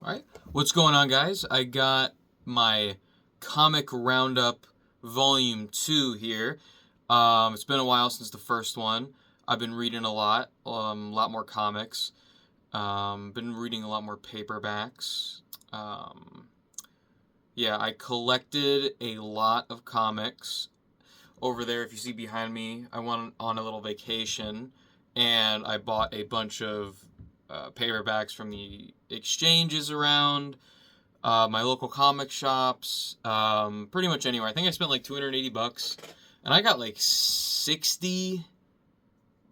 All right, what's going on, guys? I got my comic Roundup Volume 2 here. It's been a while since the first one. I've been reading a lot more comics. Been reading a lot more paperbacks. Um, yeah, I collected a lot of comics. Over there, if you see behind me, I went on a little vacation and I bought a bunch of paperbacks from the exchanges around my local comic shops, pretty much anywhere. I think I spent like $280, and I got like 60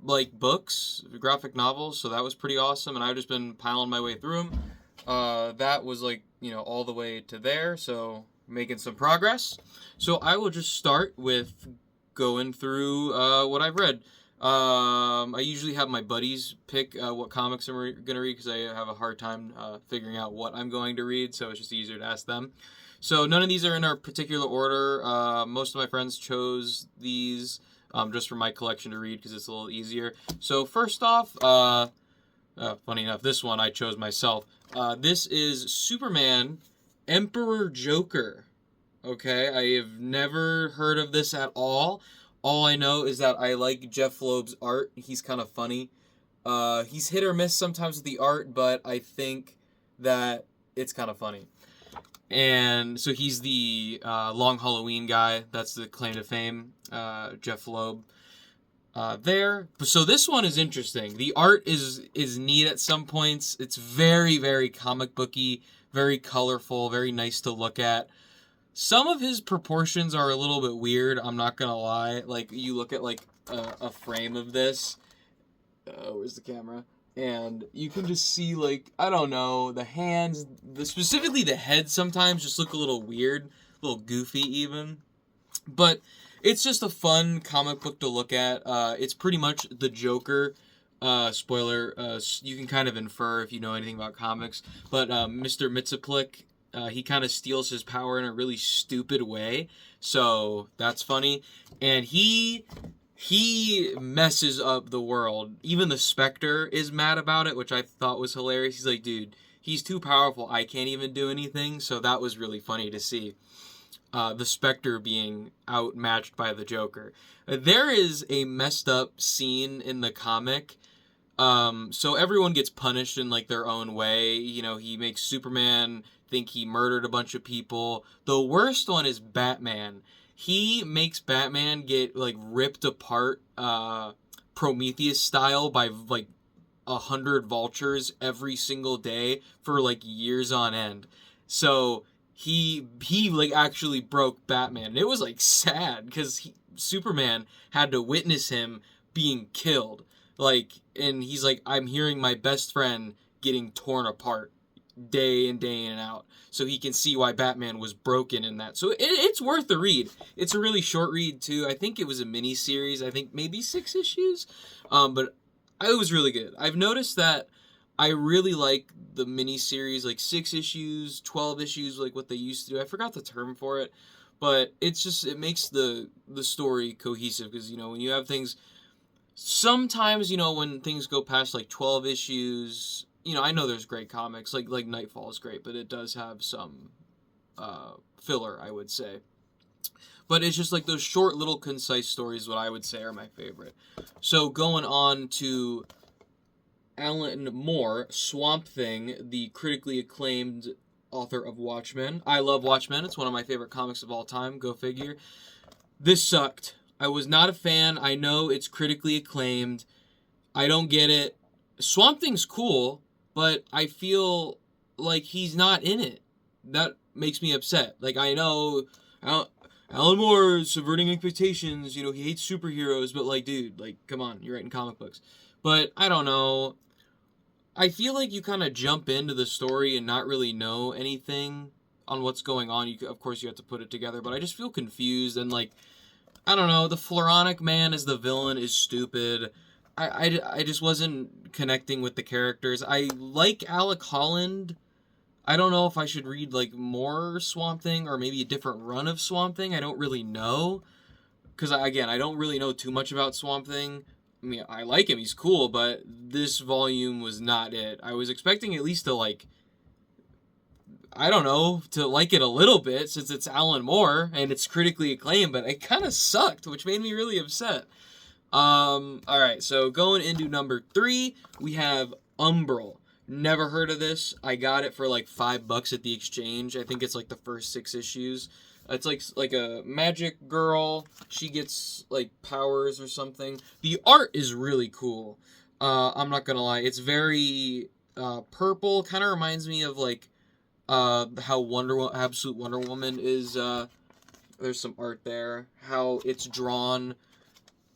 like books, graphic novels, so that was pretty awesome. And I've just been piling my way through them. That was like all the way to there, so making some progress. So I will just start with going through what I've read. I usually have my buddies pick what comics I'm gonna read because I have a hard time figuring out what I'm going to read, so it's just easier to ask them. So none of these are in a particular order. Most of my friends chose these just for my collection to read because it's a little easier. So first off, funny enough, this one I chose myself. This is Superman Emperor Joker. Okay, I have never heard of this at all. All I know is that I like Jeff Loeb's art. He's kind of funny. He's hit or miss sometimes with the art, but I think that it's kind of funny. And so he's the Long Halloween guy. That's the claim to fame, Jeff Loeb. So this one is interesting. The art is neat at some points. It's very, very comic booky, very colorful, very nice to look at. Some of his proportions are a little bit weird, I'm not gonna lie. Like, you look at like a frame of this. Where's the camera? And you can just see, like, I don't know, the hands, specifically the head sometimes just look a little weird, a little goofy even. But it's just a fun comic book to look at. It's pretty much the Joker. Spoiler, you can kind of infer if you know anything about comics. But Mr. Mxyzptlk, he kind of steals his power in a really stupid way. So that's funny. And he messes up the world. Even the Spectre is mad about it, which I thought was hilarious. He's like, dude, he's too powerful. I can't even do anything. So that was really funny to see. The Spectre being outmatched by the Joker. There is a messed up scene in the comic. So everyone gets punished in like their own way. He makes Superman think he murdered a bunch of people. The worst one is Batman. He makes Batman get like ripped apart, Prometheus style by like 100 vultures every single day for like years on end. So he like actually broke Batman. And it was like sad because Superman had to witness him being killed. Like, and he's like, I'm hearing my best friend getting torn apart day in, day in and out. So he can see why Batman was broken in that. So it's worth the read. It's a really short read too. I think it was a mini series. I think maybe 6 issues. But it was really good. I've noticed that I really like the mini series, like 6 issues, 12 issues, like what they used to do. I forgot the term for it, but it makes the story cohesive because when you have things, sometimes when things go past like 12 issues, I know there's great comics like Nightfall is great, but it does have some filler, I would say. But it's just like those short little concise stories, what I would say are my favorite. So going on to Alan Moore, Swamp Thing, the critically acclaimed author of Watchmen. I love Watchmen. It's one of my favorite comics of all time. Go figure. This sucked. I was not a fan. I know it's critically acclaimed. I don't get it. Swamp Thing's cool, but I feel like he's not in it. That makes me upset. Like, I know Alan Moore is subverting expectations. He hates superheroes, but like, dude, like, come on, you're writing comic books. But I don't know. I feel like you kind of jump into the story and not really know anything on what's going on. Of course, you have to put it together, but I just feel confused and like, I don't know. The Floronic Man as the villain is stupid. I just wasn't connecting with the characters. I like Alec Holland. I don't know if I should read like more Swamp Thing or maybe a different run of Swamp Thing. I don't really know. Because, again, I don't really know too much about Swamp Thing. I mean, I like him. He's cool, but this volume was not it. I was expecting at least to, like, I don't know, to like it a little bit since it's Alan Moore and it's critically acclaimed, but it kind of sucked, which made me really upset. All right, so going into number 3, we have Umbral. Never heard of this. I got it for like $5 at the exchange. I think it's like the first 6 issues. It's like a magic girl. She gets like powers or something. The art is really cool. I'm not gonna lie. It's very purple. Kind of reminds me of like how Absolute Wonder Woman is. There's some art there. How it's drawn.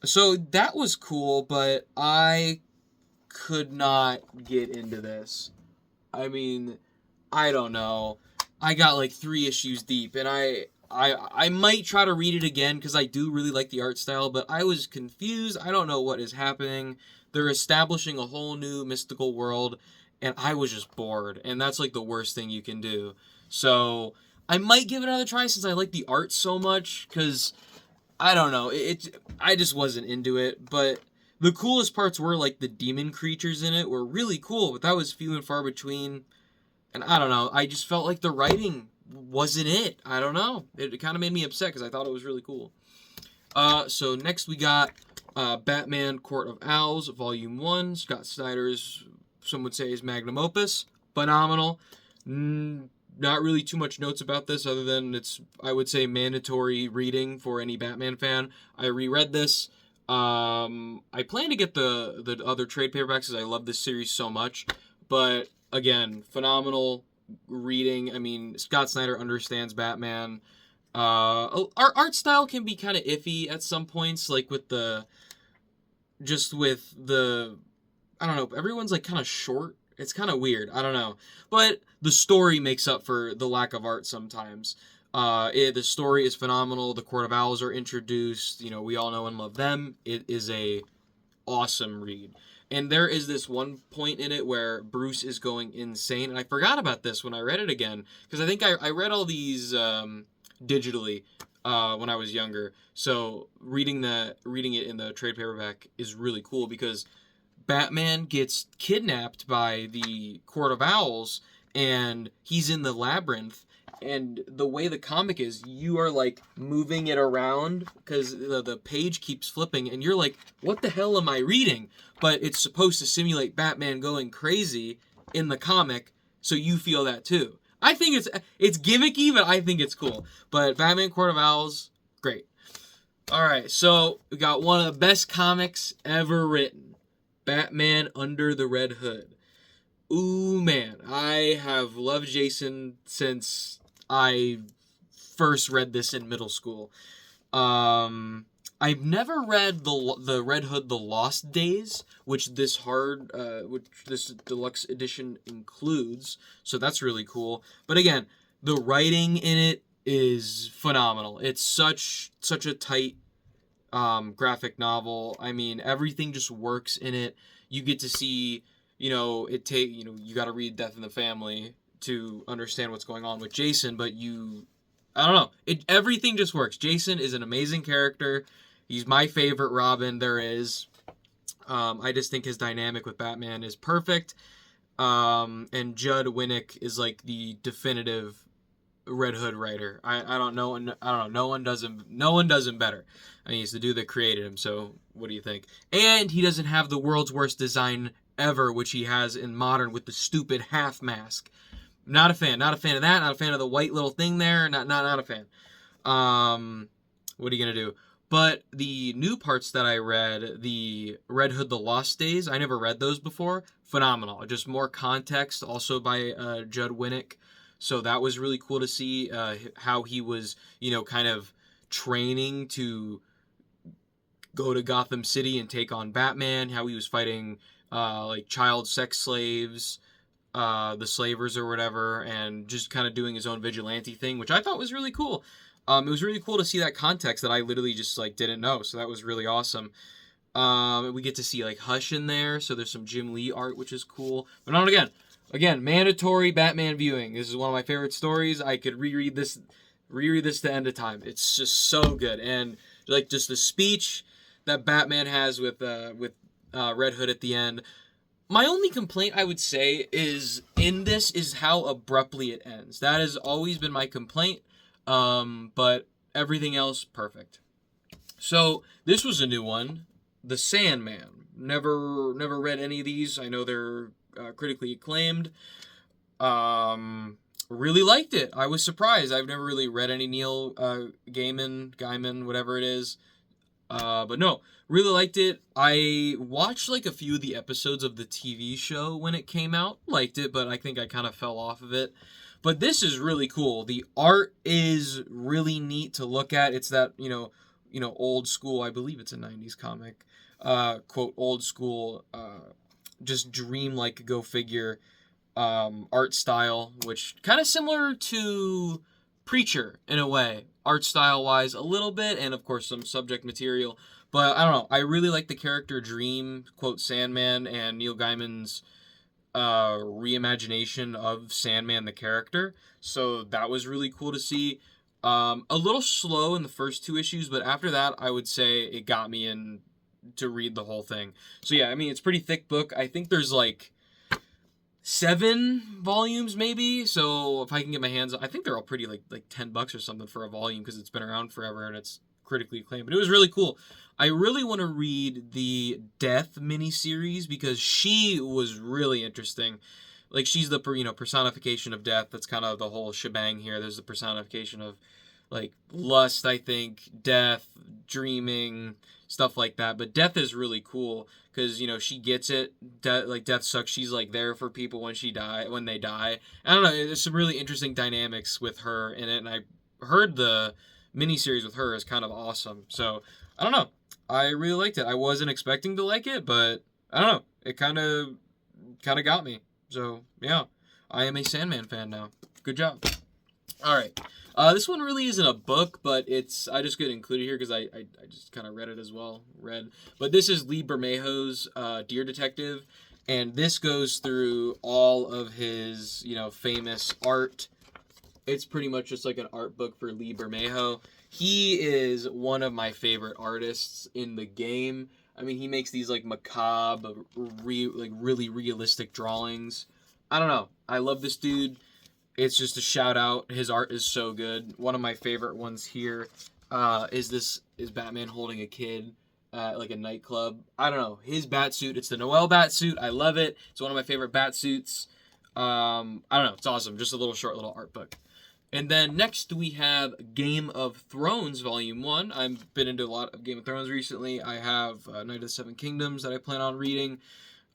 So that was cool, but I could not get into this. I mean, I don't know. I got like 3 issues deep, and I might try to read it again because I do really like the art style, but I was confused. I don't know what is happening. They're establishing a whole new mystical world, and I was just bored, and that's like the worst thing you can do. So I might give it another try since I like the art so much, because I don't know. I just wasn't into it, but the coolest parts were like the demon creatures in it were really cool, but that was few and far between. And I don't know. I just felt like the writing wasn't it. I don't know. It kind of made me upset because I thought it was really cool. So next we got Batman Court of Owls, Volume 1. Scott Snyder's, some would say, his magnum opus. Phenomenal. Not really too much notes about this other than it's, I would say, mandatory reading for any Batman fan. I reread this. I plan to get the other trade paperbacks because I love this series so much. But again, phenomenal reading. I mean, Scott Snyder understands Batman. Our art style can be kind of iffy at some points, like with the I don't know, everyone's like kind of short. It's kind of weird. I don't know. But the story makes up for the lack of art sometimes. The story is phenomenal. The Court of Owls are introduced. You know, we all know and love them. It is a awesome read. And there is this one point in it where Bruce is going insane. And I forgot about this when I read it again. Because I think I read all these digitally when I was younger. So reading it in the trade paperback is really cool because Batman gets kidnapped by the Court of Owls and he's in the labyrinth. And the way the comic is, you are like moving it around because the page keeps flipping and you're like, what the hell am I reading? But it's supposed to simulate Batman going crazy in the comic, so you feel that too. I think it's gimmicky, but I think it's cool. But Batman Court of Owls, great. All right, so we got one of the best comics ever written. Batman Under the Red Hood. Ooh, man. I have loved Jason since I first read this in middle school. I've never read the Red Hood The Lost Days, which this deluxe edition includes, so that's really cool. But again, the writing in it is phenomenal. It's such a tight graphic novel. I mean, everything just works in it. You get to see, you got to read Death in the Family to understand what's going on with Jason, but I don't know. Everything just works. Jason is an amazing character. He's my favorite Robin there is. I just think his dynamic with Batman is perfect. And Judd Winnick is like the definitive Red Hood writer. I don't know. No one does him better. I mean, he's the dude that created him. So what do you think? And he doesn't have the world's worst design ever, which he has in Modern with the stupid half mask. Not a fan. Not a fan of that. Not a fan of the white little thing there. Not a fan. What are you gonna do? But the new parts that I read, the Red Hood The Lost Days, I never read those before. Phenomenal. Just more context, also by Judd Winnick. So that was really cool to see how he was, kind of training to go to Gotham City and take on Batman. How he was fighting like child sex slaves, the slavers or whatever, and just kind of doing his own vigilante thing, which I thought was really cool. It was really cool to see that context that I literally just like didn't know, so that was really awesome. We get to see like Hush in there, so there's some Jim Lee art, which is cool. But not again, mandatory Batman viewing. This is one of my favorite stories. I could reread this to end of time. It's just so good, and like just the speech that Batman has with Red Hood at the end. My only complaint, I would say, is in this is how abruptly it ends. That has always been my complaint, but everything else, perfect. So, this was a new one, The Sandman. Never read any of these. I know they're critically acclaimed. Really liked it. I was surprised. I've never really read any Neil Gaiman, whatever it is. But no, really liked it. I watched like a few of the episodes of the TV show when it came out. Liked it, but I think I kind of fell off of it. But this is really cool. The art is really neat to look at. It's that, old school, I believe it's a 90s comic. Quote, old school, just dream-like, go figure, art style, which kind of similar to Preacher in a way, art style wise, a little bit, and of course some subject material. But I don't know. I really like the character Dream, quote Sandman, and Neil Gaiman's reimagination of Sandman the character. So that was really cool to see. A little slow in the first two issues, but after that, I would say it got me in to read the whole thing. So yeah, I mean it's a pretty thick book. I think there's like 7 volumes maybe, so if I can get my hands on, I think they're all pretty like $10 or something for a volume because it's been around forever and it's critically acclaimed, but it was really cool. I really want to read the Death miniseries because she was really interesting. Like she's the personification of death. That's kind of the whole shebang here. There's the personification of like lust, I think, death, dreaming, stuff like that. But death is really cool because she gets it. Death sucks. She's like there for people when they die. I don't know. There's some really interesting dynamics with her in it, and I heard the miniseries with her is kind of awesome. So I don't know. I really liked it. I wasn't expecting to like it, but I don't know. It kind of got me. So yeah, I am a Sandman fan now. Good job. All right. This one really isn't a book, but I just get included here because I just kind of read it as well. But this is Lee Bermejo's Deer Detective, and this goes through all of his famous art. It's pretty much just like an art book for Lee Bermejo. He is one of my favorite artists in the game. I mean, he makes these like macabre, really realistic drawings. I don't know. I love this dude. It's just a shout out. His art is so good. One of my favorite ones here is Batman holding a kid at like a nightclub. I don't know. His bat suit. It's the Noel bat suit. I love it. It's one of my favorite bat suits. I don't know. It's awesome. Just a short little art book. And then next we have Game of Thrones Volume 1. I've been into a lot of Game of Thrones recently. I have Knight of the Seven Kingdoms that I plan on reading.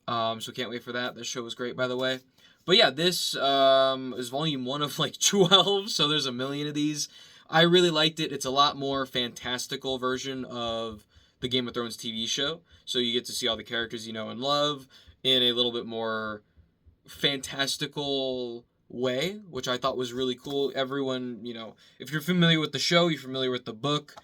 So can't wait for that. This show was great, by the way. But yeah, this is Volume 1 of like 12, so there's a million of these. I really liked it. It's a lot more fantastical version of the Game of Thrones TV show. So you get to see all the characters you know and love in a little bit more fantastical way, which I thought was really cool. Everyone, if you're familiar with the show, you're familiar with the book.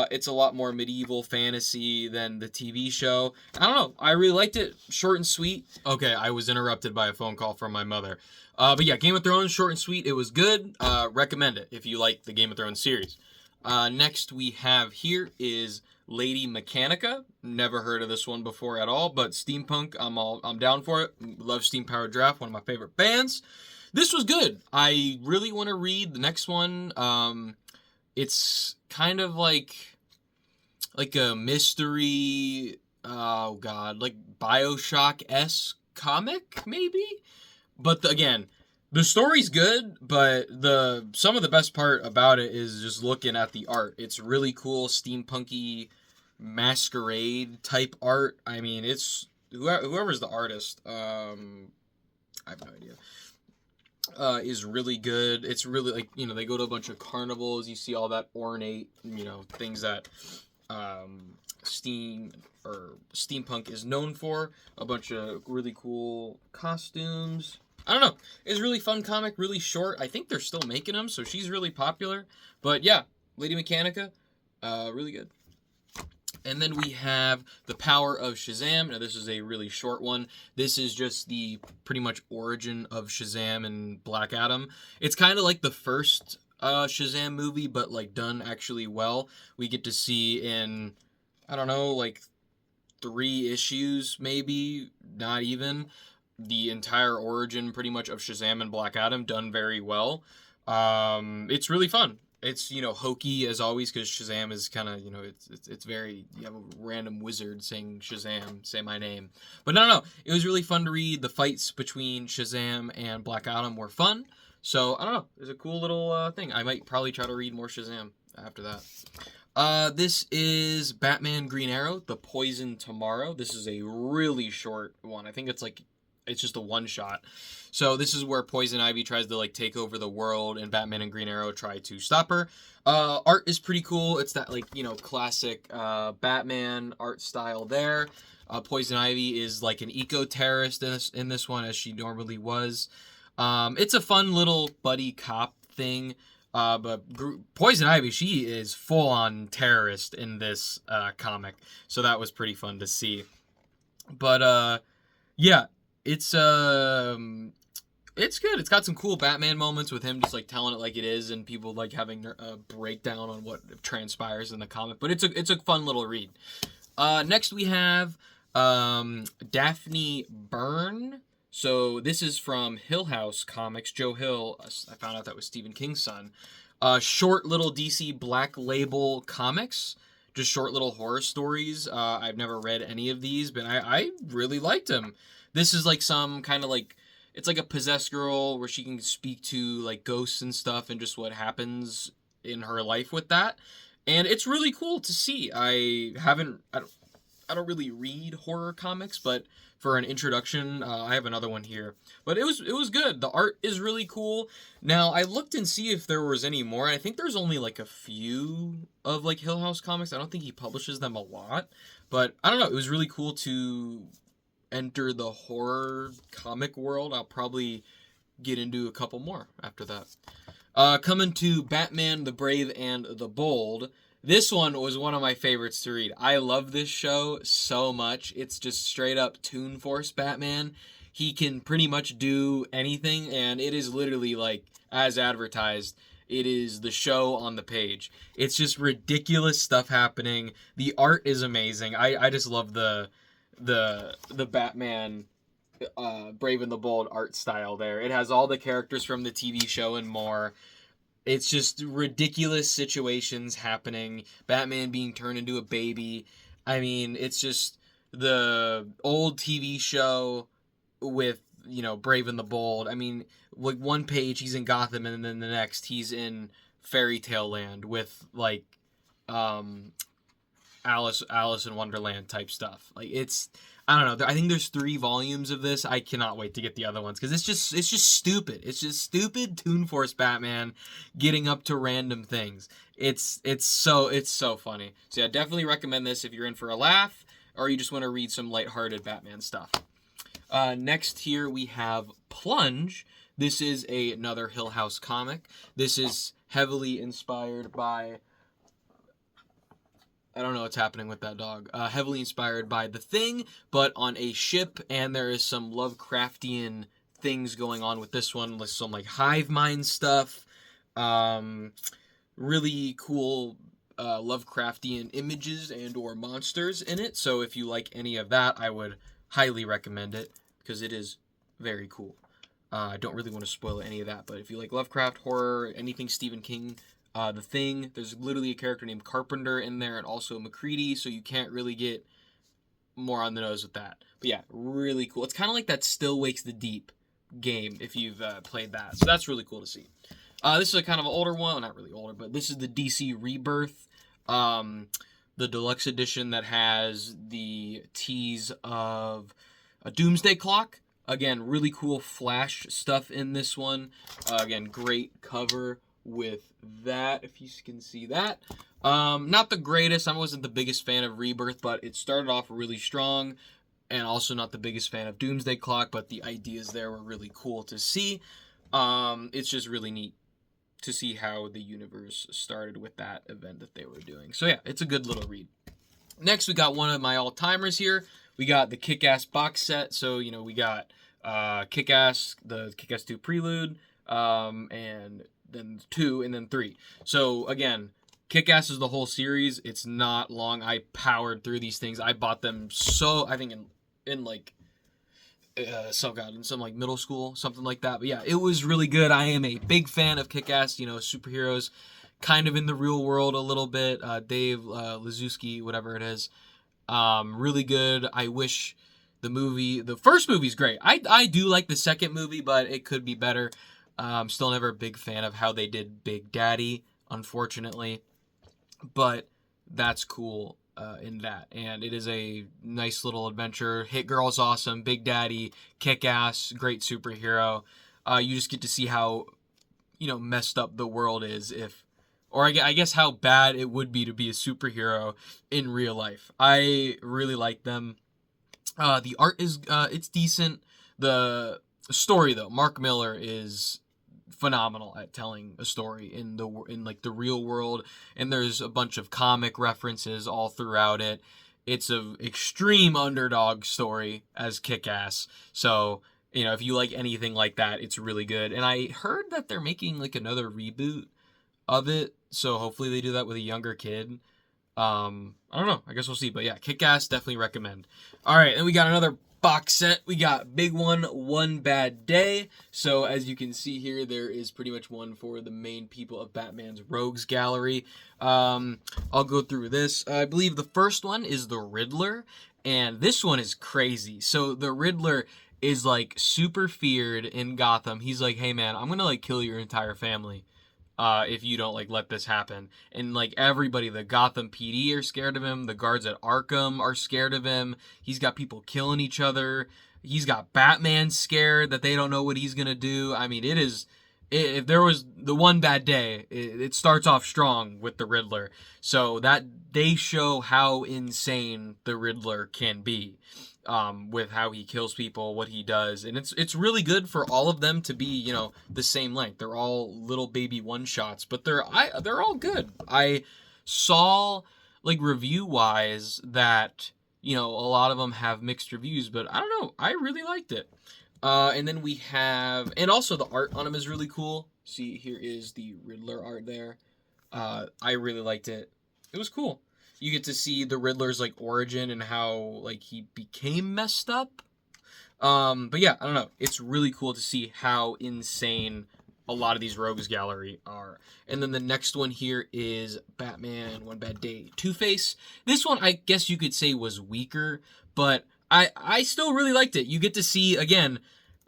It's a lot more medieval fantasy than the TV show. I don't know. I really liked it. Short and sweet. Okay, I was interrupted by a phone call from my mother. But yeah, Game of Thrones, short and sweet. It was good. Recommend it if you like the Game of Thrones series. Next we have here is Lady Mechanica. Never heard of this one before at all, but steampunk, I'm down for it. Love Steam Powered Draft, one of my favorite bands. This was good. I really want to read the next one. It's kind of like a mystery, like BioShock-esque comic, maybe? But again, the story's good, but some of the best part about it is just looking at the art. It's really cool, steampunky, masquerade type art. I mean, it's whoever's the artist. I have no idea. Is really good. It's really like, they go to a bunch of carnivals. You see all that ornate, things that steampunk is known for. A bunch of really cool costumes. I don't know. It's a really fun comic, really short. I think they're still making them, so she's really popular. But yeah, Lady Mechanica, really good. And then we have The Power of Shazam. Now, this is a really short one. This is just the pretty much origin of Shazam and Black Adam. It's kind of like the first Shazam movie, but like done actually well. We get to see in, I don't know, like 3 issues, maybe, not even. The entire origin, pretty much, of Shazam and Black Adam done very well. It's really fun. It's, hokey as always, because Shazam is kind of, it's very, you have a random wizard saying Shazam, say my name. But no, it was really fun to read. The fights between Shazam and Black Adam were fun. So, I don't know, it was a cool little thing. I might probably try to read more Shazam after that. This is Batman Green Arrow, The Poison Tomorrow. This is a really short one. I think it's just a one-shot. So this is where Poison Ivy tries to, take over the world, and Batman and Green Arrow try to stop her. Art is pretty cool. It's that, classic Batman art style there. Poison Ivy is, an eco-terrorist in this one, as she normally was. It's a fun little buddy cop thing. But Poison Ivy, she is full-on terrorist in this comic. So that was pretty fun to see. But, yeah. It's good. It's got some cool Batman moments with him just telling it like it is, and people having a breakdown on what transpires in the comic. But it's a fun little read. Next we have Daphne Byrne. So this is from Hill House Comics. Joe Hill. I found out that was Stephen King's son. Short little DC Black Label comics. Just short little horror stories. I've never read any of these, but I really liked them. This is some kind of it's like a possessed girl where she can speak to ghosts and stuff and just what happens in her life with that. And it's really cool to see. I don't really read horror comics, but for an introduction, I have another one here. But it was good. The art is really cool. Now, I looked and see if there was any more. I think there's only a few of Hill House Comics. I don't think he publishes them a lot. But I don't know. It was really cool to enter the horror comic world. I'll probably get into a couple more after that. Coming to Batman the Brave and the Bold. This one was one of my favorites to read. I love this show so much. It's just straight up Toon Force Batman. He can pretty much do anything, and it is literally as advertised. It is the show on the page. It's just ridiculous stuff happening. The art is amazing. I just love the Batman Brave and the Bold art style there. It has all the characters from the TV show and more. It's just ridiculous situations happening. Batman being turned into a baby. I mean, it's just the old TV show with, Brave and the Bold. I mean, one page he's in Gotham, and then the next he's in Fairy Tale Land with Alice in Wonderland type stuff. I don't know. I think there's 3 volumes of this. I cannot wait to get the other ones because it's just stupid. It's just stupid Toon Force Batman getting up to random things. It's so funny. So yeah, definitely recommend this if you're in for a laugh or you just want to read some lighthearted Batman stuff. Next here we have Plunge. This is another Hill House comic. This is heavily inspired by... I don't know what's happening with that dog. Heavily inspired by The Thing, but on a ship, and there is some Lovecraftian things going on with this one, with some hive mind stuff. Really cool Lovecraftian images and or monsters in it. So if you like any of that, I would highly recommend it because it is very cool. I don't really want to spoil any of that, but if you like Lovecraft, horror, anything Stephen King, The Thing, there's literally a character named Carpenter in there and also McCready, so you can't really get more on the nose with that. But yeah, really cool. It's kind of like that Still Wakes the Deep game if you've played that. So that's really cool to see. This is a kind of an older one. Well, not really older, but this is the DC Rebirth, the deluxe edition that has the tease of a Doomsday Clock. Again, really cool Flash stuff in this one. Again, great cover with that, if you can see that. Not the greatest. I wasn't the biggest fan of Rebirth, but it started off really strong. And also not the biggest fan of Doomsday Clock, but the ideas there were really cool to see. It's just really neat to see how the universe started with that event that they were doing. So yeah, it's a good little read. Next, we got one of my all-timers here. We got the Kick-Ass box set. So, we got Kick-Ass, the Kick-Ass 2 Prelude, and then 2, and then 3. So, again, Kick-Ass is the whole series. It's not long. I powered through these things. I bought them I think in like in some like middle school, something like that. But yeah, it was really good. I am a big fan of Kick-Ass. Superheroes, kind of in the real world a little bit. Dave Lazuski, whatever it is, really good. I wish the first movie's great. I do like the second movie, but it could be better. Still never a big fan of how they did Big Daddy, unfortunately, but that's cool in that. And it is a nice little adventure. Hit Girl's awesome. Big Daddy, Kick-Ass, great superhero. You just get to see how, messed up the world is or I guess how bad it would be to be a superhero in real life. I really like them. The art is, it's decent. The story, though, Mark Miller is phenomenal at telling a story in like the real world, and there's a bunch of comic references all throughout it. It's a extreme underdog story as Kick-Ass. So, if you like anything like that, it's really good. And I heard that they're making like another reboot of it, so hopefully they do that with a younger kid. I don't know. I guess we'll see. But yeah, Kick-Ass, definitely recommend. All right, and we got another box set. We got big One Bad Day. So as you can see here, there is pretty much one for the main people of Batman's Rogues Gallery. I'll go through this. I believe the first one is the Riddler, and this one is crazy. So the Riddler is like super feared in Gotham. He's like, hey man, I'm gonna like kill your entire family if you don't like let this happen. And like everybody, the Gotham PD are scared of him. The guards at Arkham are scared of him. He's got people killing each other. He's got Batman scared that they don't know what he's gonna do. I mean, if there was the one bad day, it starts off strong with the Riddler. So that they show how insane the Riddler can be. With how he kills people, what he does, and it's really good for all of them to be the same length. They're all little baby one shots, but they're all good. I saw like review wise that a lot of them have mixed reviews, but I don't know. I really liked it. And then we have, and also the art on him is really cool. See, here is the Riddler art there. I really liked it. It was cool. You get to see the Riddler's like origin and how like he became messed up. But yeah, I don't know. It's really cool to see how insane a lot of these Rogues Gallery are. And then the next one here is Batman One Bad Day Two-Face. This one I guess you could say was weaker, but I still really liked it. You get to see again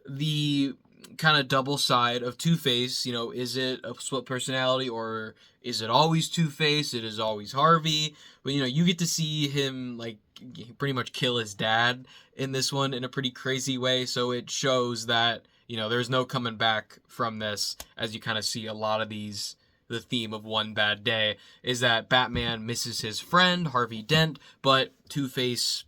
the kind of double side of Two-Face. Is it a split personality or is it always Two-Face? It is always Harvey. But you get to see him like pretty much kill his dad in this one in a pretty crazy way. So it shows that there's no coming back from this. As you kind of see a lot of these, the theme of One Bad Day is that Batman misses his friend Harvey Dent, but Two-Face,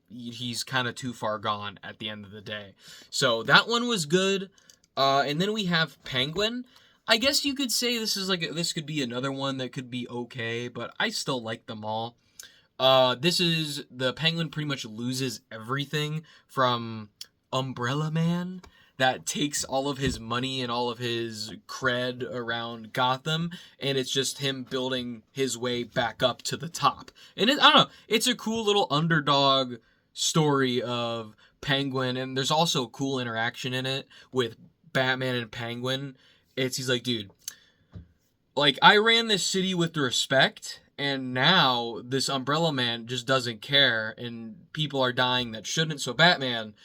he's kind of too far gone at the end of the day. So that one was good. And then we have Penguin. I guess you could say this could be another one that could be okay, but I still like them all. This is the Penguin pretty much loses everything from Umbrella Man that takes all of his money and all of his cred around Gotham, and it's just him building his way back up to the top. And I don't know, it's a cool little underdog story of Penguin, and there's also cool interaction in it with Batman and Penguin. He's like, dude, like I ran this city with respect, and now this Umbrella Man just doesn't care, and people are dying that shouldn't. So Batman,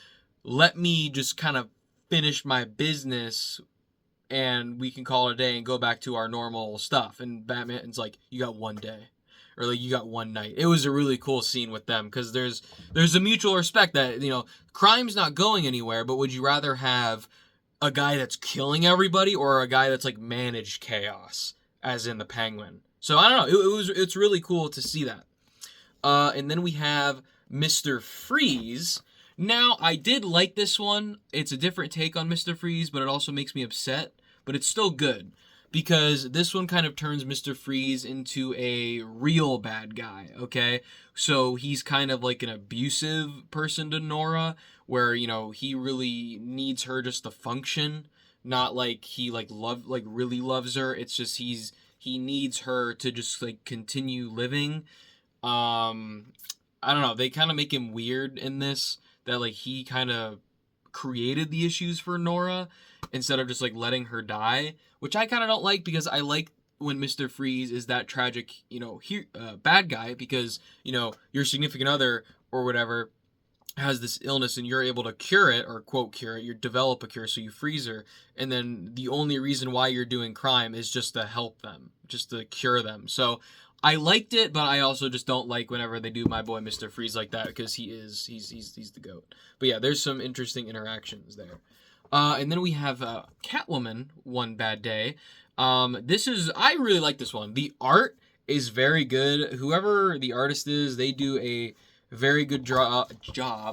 let me just kind of finish my business, and we can call it a day and go back to our normal stuff. And Batman's like, you got one day, or like you got one night. It was a really cool scene with them because there's a mutual respect that crime's not going anywhere. But would you rather have a guy that's killing everybody or a guy that's like managed chaos, as in the Penguin? So I don't know. It's really cool to see that. And then we have Mr. Freeze. Now, I did like this one. It's a different take on Mr. Freeze, but it also makes me upset. But it's still good because this one kind of turns Mr. Freeze into a real bad guy, okay? So he's kind of like an abusive person to Nora, where, he really needs her just to function, not like he really loves her. It's just he's he needs her to just like continue living. I don't know, they kind of make him weird in this, that like he kind of created the issues for Nora instead of just like letting her die, which I kind of don't like, because I like when Mr. Freeze is that tragic, bad guy, because, your significant other or whatever has this illness and you're able to cure it, or quote cure it, you develop a cure, so you freeze her, and then the only reason why you're doing crime is just to help them, just to cure them. So I liked it, but I also just don't like whenever they do my boy Mr. Freeze like that, because he's the GOAT. But yeah, there's some interesting interactions there. And then we have Catwoman, One Bad Day. I really like this one. The art is very good. Whoever the artist is, they do a very good job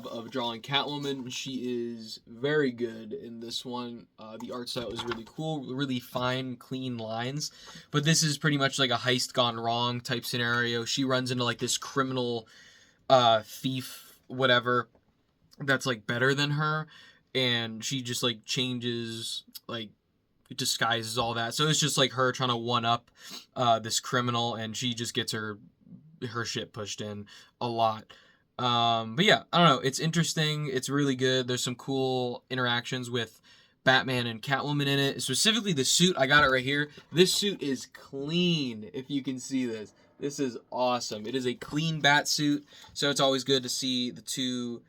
of drawing Catwoman. She is very good in this one. The art style is really cool, really fine, clean lines. But this is pretty much like a heist gone wrong type scenario. She runs into like this criminal thief, whatever, that's like better than her, and she just like changes, like disguises all that. So it's just like her trying to one up this criminal, and she just gets her shit pushed in a lot. But yeah, I don't know. It's interesting. It's really good. There's some cool interactions with Batman and Catwoman in it. Specifically the suit. I got it right here. This suit is clean, if you can see this. This is awesome. It is a clean bat suit, so it's always good to see the two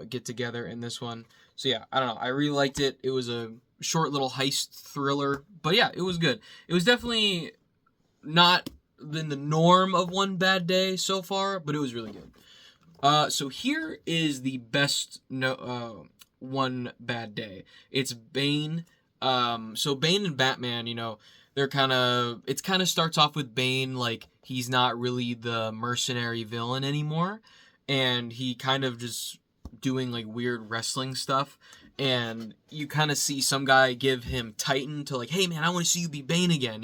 get together in this one. So yeah, I don't know. I really liked it. It was a short little heist thriller, but yeah, it was good. It was definitely not in the norm of One Bad Day so far, but it was really good. So here is the best One Bad Day. It's Bane. So Bane and Batman, it kind of starts off with Bane like he's not really the mercenary villain anymore, and he kind of just doing like weird wrestling stuff, and you kind of see some guy give him Titan to like, hey man, I want to see you be Bane again,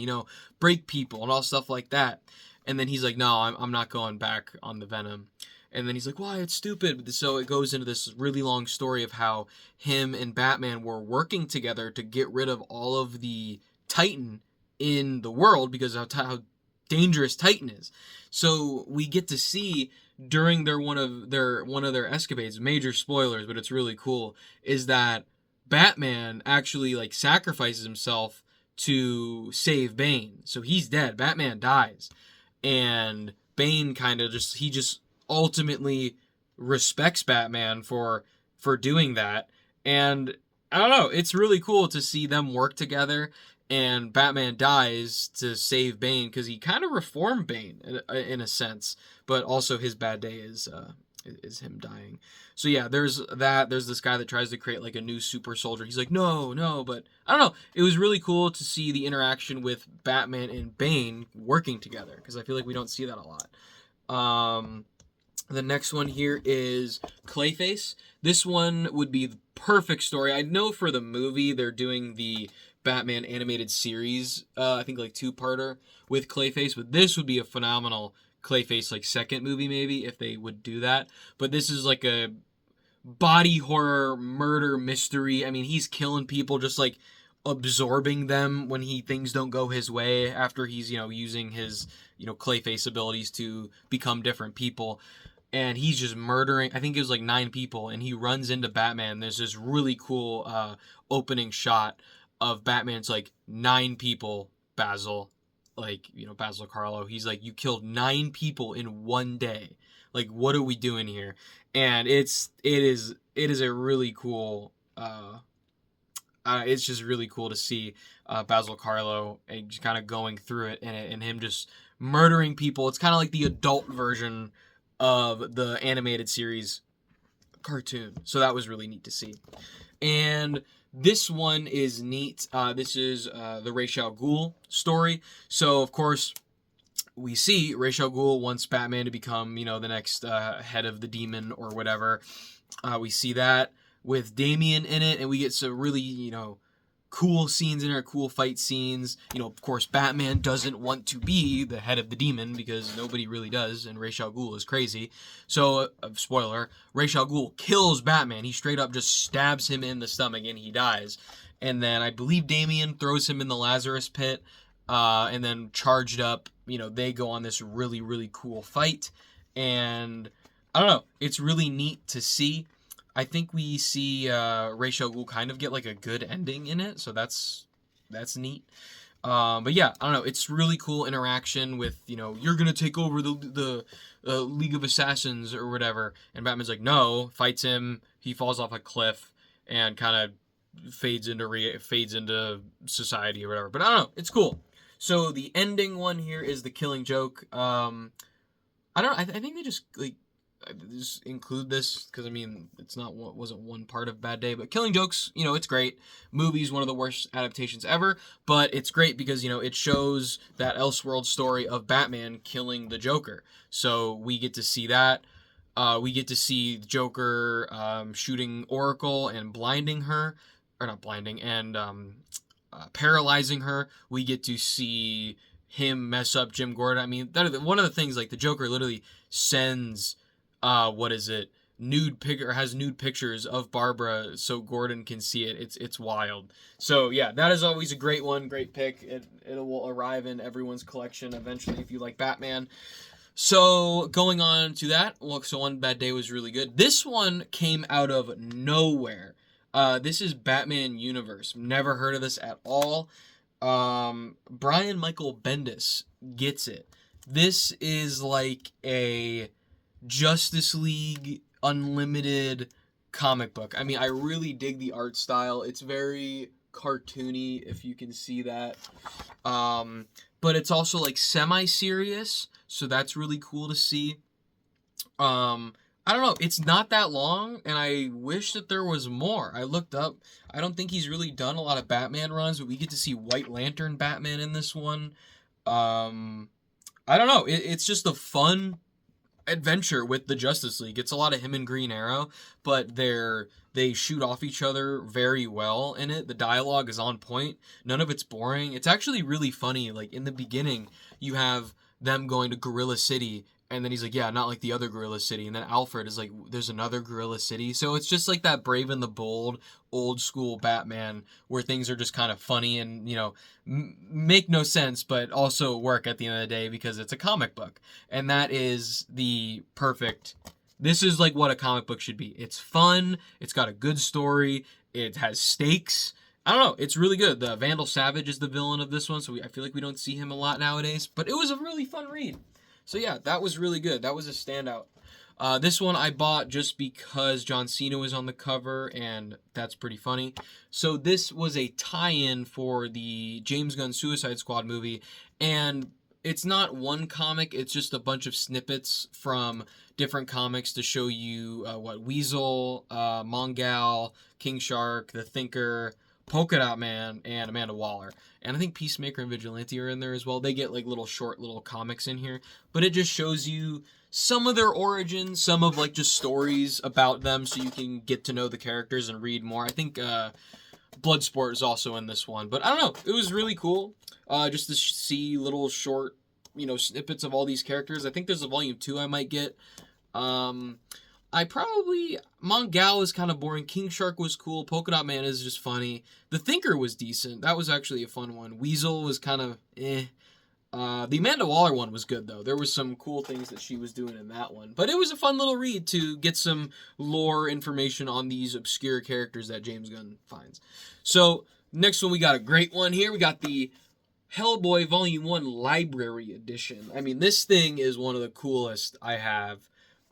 break people and all stuff like that. And then he's like, no, I'm not going back on the Venom. And then he's like, why? It's stupid. So it goes into this really long story of how him and Batman were working together to get rid of all of the Titan in the world, because of how dangerous Titan is. So we get to see during one of their escapades, major spoilers, but it's really cool, is that Batman actually like sacrifices himself to save Bane. So he's dead. Batman dies. And Bane kind of just ultimately respects Batman for doing that. And I don't know, it's really cool to see them work together, and Batman dies to save Bane because he kind of reformed Bane in a sense, but also his bad day is him dying. So yeah, there's this guy that tries to create like a new super soldier. He's like, no, but I don't know. It was really cool to see the interaction with Batman and Bane working together, because I feel like we don't see that a lot. The next one here is Clayface. This one would be the perfect story. I know for the movie they're doing the Batman animated series, I think like 2-parter with Clayface, but this would be a phenomenal Clayface like second movie maybe if they would do that. But this is like a body horror murder mystery. I mean, he's killing people, just like absorbing them when things don't go his way, after he's using his Clayface abilities to become different people. And he's just murdering, I think it was like 9 people, and he runs into Batman. There's this really cool opening shot of Batman's like, 9 people, Basil, like, Basil Carlo. He's like, you killed 9 people in one day. Like, what are we doing here? And it is a really cool, it's just really cool to see Basil Carlo and just kind of going through it, and him just murdering people. It's kind of like the adult version of the animated series cartoon. So that was really neat to see. And this one is neat. This is the Ra's al Ghul story. So, of course, we see Ra's al Ghul wants Batman to become, the next head of the demon or whatever. We see that with Damian in it, and we get some really, cool scenes in there, cool fight scenes. Of course, Batman doesn't want to be the head of the demon, because nobody really does, and Ra's al Ghul is crazy. So, spoiler, Ra's al Ghul kills Batman. He straight up just stabs him in the stomach, and he dies. and then I believe Damien throws him in the Lazarus pit, and then Charged Up, they go on this really, really cool fight, and I don't know, it's really neat to see. I think we see Ra's al Ghul kind of get like a good ending in it, so that's neat. But yeah, I don't know. It's really cool interaction with, you're gonna take over the League of Assassins or whatever, and Batman's like, no, fights him. He falls off a cliff and kind of fades into society or whatever. But I don't know. It's cool. So the ending one here is the Killing Joke. I don't know. I think they just include this because it's wasn't one part of Bad Day, but Killing Joke's, it's great. Movie's one of the worst adaptations ever, but it's great because it shows that Elseworld story of Batman killing the Joker. So we get to see that. We get to see the Joker shooting Oracle and blinding her, or not blinding, and paralyzing her. We get to see him mess up Jim Gordon. One of the things, like, the Joker literally sends has nude pictures of Barbara so Gordon can see it. It's wild. So yeah, that is always a great one, great pick. It will arrive in everyone's collection eventually if you like Batman. So going on to that, so One Bad Day was really good. This one came out of nowhere. This is Batman Universe. Never heard of this at all. Brian Michael Bendis gets it. This is like a Justice League Unlimited comic book. I really dig the art style. It's very cartoony, if you can see that. But it's also like semi-serious, so that's really cool to see. I don't know, it's not that long, and I wish that there was more. I looked up, I don't think he's really done a lot of Batman runs, but we get to see White Lantern Batman in this one. I don't know, it's just a fun adventure with the Justice League. It's a lot of him and Green Arrow, but they shoot off each other very well in it. The dialogue is on point. None of it's boring. It's actually really funny. Like, in the beginning, you have them going to Gorilla City, and then he's like, yeah, not like the other Gorilla City. And then Alfred is like, there's another Gorilla City. So it's just like that Brave and the Bold, old school Batman, where things are just kind of funny and, make no sense, but also work at the end of the day because it's a comic book. And that is this is like what a comic book should be. It's fun. It's got a good story. It has stakes. I don't know. It's really good. The Vandal Savage is the villain of this one, so I feel like we don't see him a lot nowadays. But it was a really fun read. So yeah, that was really good. That was a standout. This one I bought just because John Cena was on the cover, and that's pretty funny. So this was a tie-in for the James Gunn Suicide Squad movie, and it's not one comic, it's just a bunch of snippets from different comics to show you Weasel, Mongal, King Shark, The Thinker, Polka Dot Man, and Amanda Waller. And I think Peacemaker and Vigilante are in there as well. They get like short little comics in here. But it just shows you some of their origins, some of like just stories about them so you can get to know the characters and read more. I think Bloodsport is also in this one. But I don't know. It was really cool just to see little short, snippets of all these characters. I think there's a volume 2 I might get. Mongal is kind of boring. King Shark was cool. Polka Dot Man is just funny. The Thinker was decent. That was actually a fun one. Weasel was kind of eh. The Amanda Waller one was good, though. There was some cool things that she was doing in that one. But it was a fun little read to get some lore information on these obscure characters that James Gunn finds. So, next one, we got a great one here. We got the Hellboy Volume 1 Library Edition. This thing is one of the coolest I have.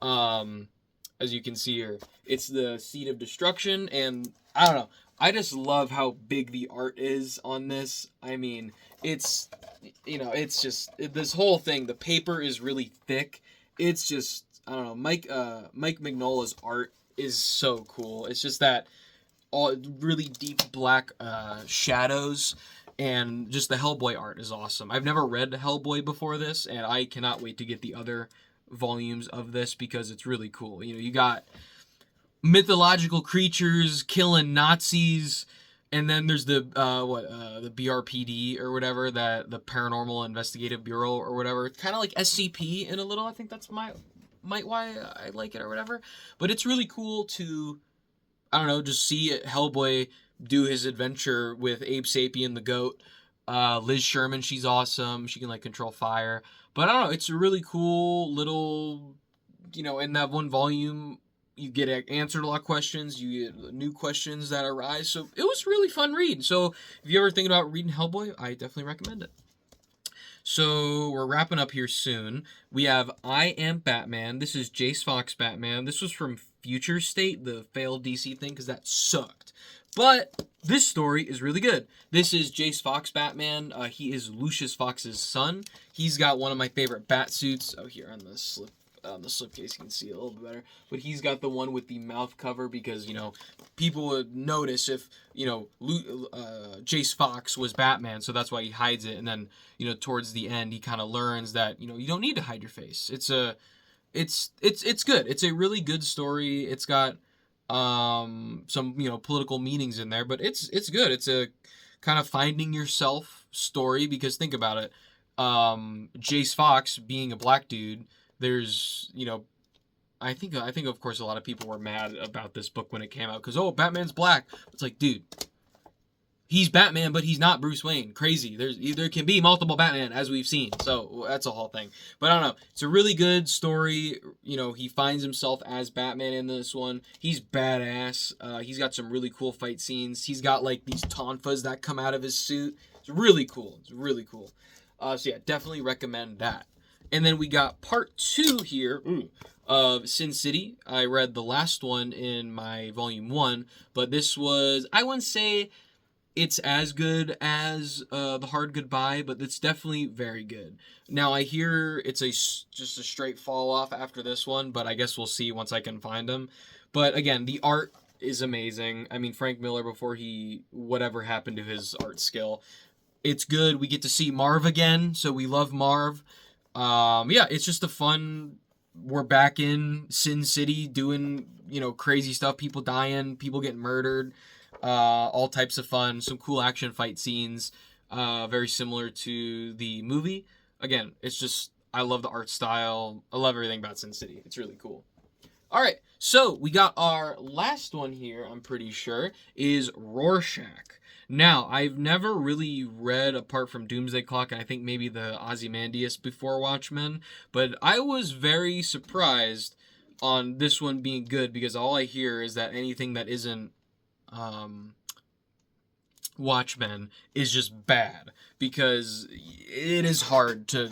As you can see here, it's the Seed of Destruction, and I don't know, I just love how big the art is on this. It's just, this whole thing, the paper is really thick. It's just, I don't know, Mike Mignola's art is so cool. It's just that all really deep black shadows, and just the Hellboy art is awesome. I've never read Hellboy before this, and I cannot wait to get the other volumes of this because it's really cool. You got mythological creatures killing Nazis, and then there's the BRPD or whatever, that the Paranormal Investigative Bureau or whatever. It's kind of like SCP in a little. I think that's why I like it or whatever. But it's really cool to, I don't know, just see Hellboy do his adventure with Abe Sapien, the goat. Liz Sherman, she's awesome. She can like control fire. But I don't know, it's a really cool little, in that one volume, you get answered a lot of questions. You get new questions that arise. So it was really fun read. So if you're ever thinking about reading Hellboy, I definitely recommend it. So we're wrapping up here soon. We have I Am Batman. This is Jace Fox Batman. This was from Future State, the failed DC thing, because that sucked. But this story is really good. This is Jace Fox Batman. He is Lucius Fox's son. He's got one of my favorite bat suits. Oh, here on the slipcase you can see it a little bit better. But he's got the one with the mouth cover because, people would notice if, Jace Fox was Batman, so that's why he hides it. And then, towards the end, he kind of learns that, you don't need to hide your face. It's good. It's a really good story. It's got some political meanings in there, but it's good. It's a kind of finding yourself story because think about it. Jace Fox being a black dude, there's I think of course a lot of people were mad about this book when it came out because Batman's black. It's like, dude, he's Batman, but he's not Bruce Wayne. Crazy. There can be multiple Batman, as we've seen. So that's a whole thing. But I don't know. It's a really good story. He finds himself as Batman in this one. He's badass. He's got some really cool fight scenes. He's got like these tonfas that come out of his suit. It's really cool. So yeah, definitely recommend that. And then we got part 2 here of Sin City. I read the last one in my volume 1, but this was, I wouldn't say it's as good as The Hard Goodbye, but it's definitely very good. Now, I hear it's just a straight fall off after this one, but I guess we'll see once I can find them. But again, the art is amazing. I mean, Frank Miller, before whatever happened to his art skill, it's good. We get to see Marv again, so we love Marv. Yeah, it's just a fun, we're back in Sin City doing, crazy stuff, people dying, people getting murdered, all types of fun, some cool action fight scenes, very similar to the movie. Again, it's just, I love the art style, I love everything about Sin City, it's really cool. Alright, so we got our last one here, I'm pretty sure, is Rorschach. Now, I've never really read, apart from Doomsday Clock, and I think maybe the Ozymandias before Watchmen, but I was very surprised on this one being good, because all I hear is that anything that isn't Watchmen is just bad, because it is hard to...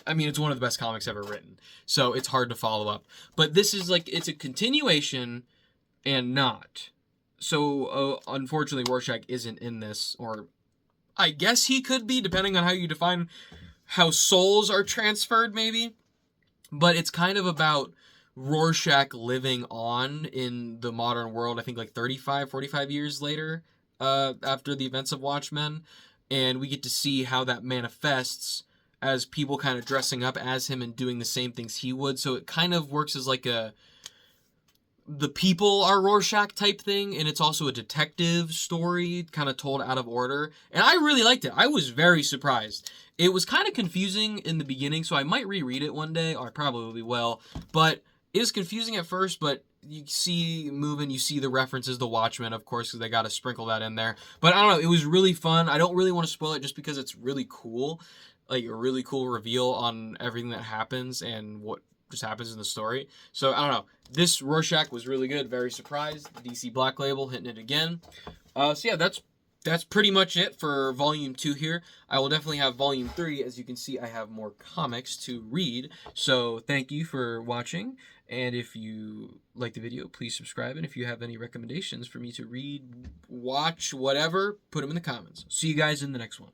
I mean, it's one of the best comics ever written, so it's hard to follow up. But this is like, it's a continuation and not... So, unfortunately, Rorschach isn't in this, or I guess he could be, depending on how you define how souls are transferred, maybe. But it's kind of about Rorschach living on in the modern world, I think like 35, 45 years later, after the events of Watchmen. And we get to see how that manifests as people kind of dressing up as him and doing the same things he would. So it kind of works as like the people are Rorschach type thing, and it's also a detective story, kind of told out of order. And I really liked it. I was very surprised. It was kind of confusing in the beginning, so I might reread it one day, or I probably will. But it was confusing at first, but you see moving, you see the references to Watchmen, of course, because they got to sprinkle that in there. But I don't know, it was really fun. I don't really want to spoil it just because it's really cool. Like, a really cool reveal on everything that happens and what just happens in the story. So, I don't know. This Rorschach was really good. Very surprised. DC Black Label hitting it again. So, yeah, that's pretty much it for Volume 2 here. I will definitely have Volume 3. As you can see, I have more comics to read. So, thank you for watching. And if you like the video, please subscribe. And if you have any recommendations for me to read, watch, whatever, put them in the comments. See you guys in the next one.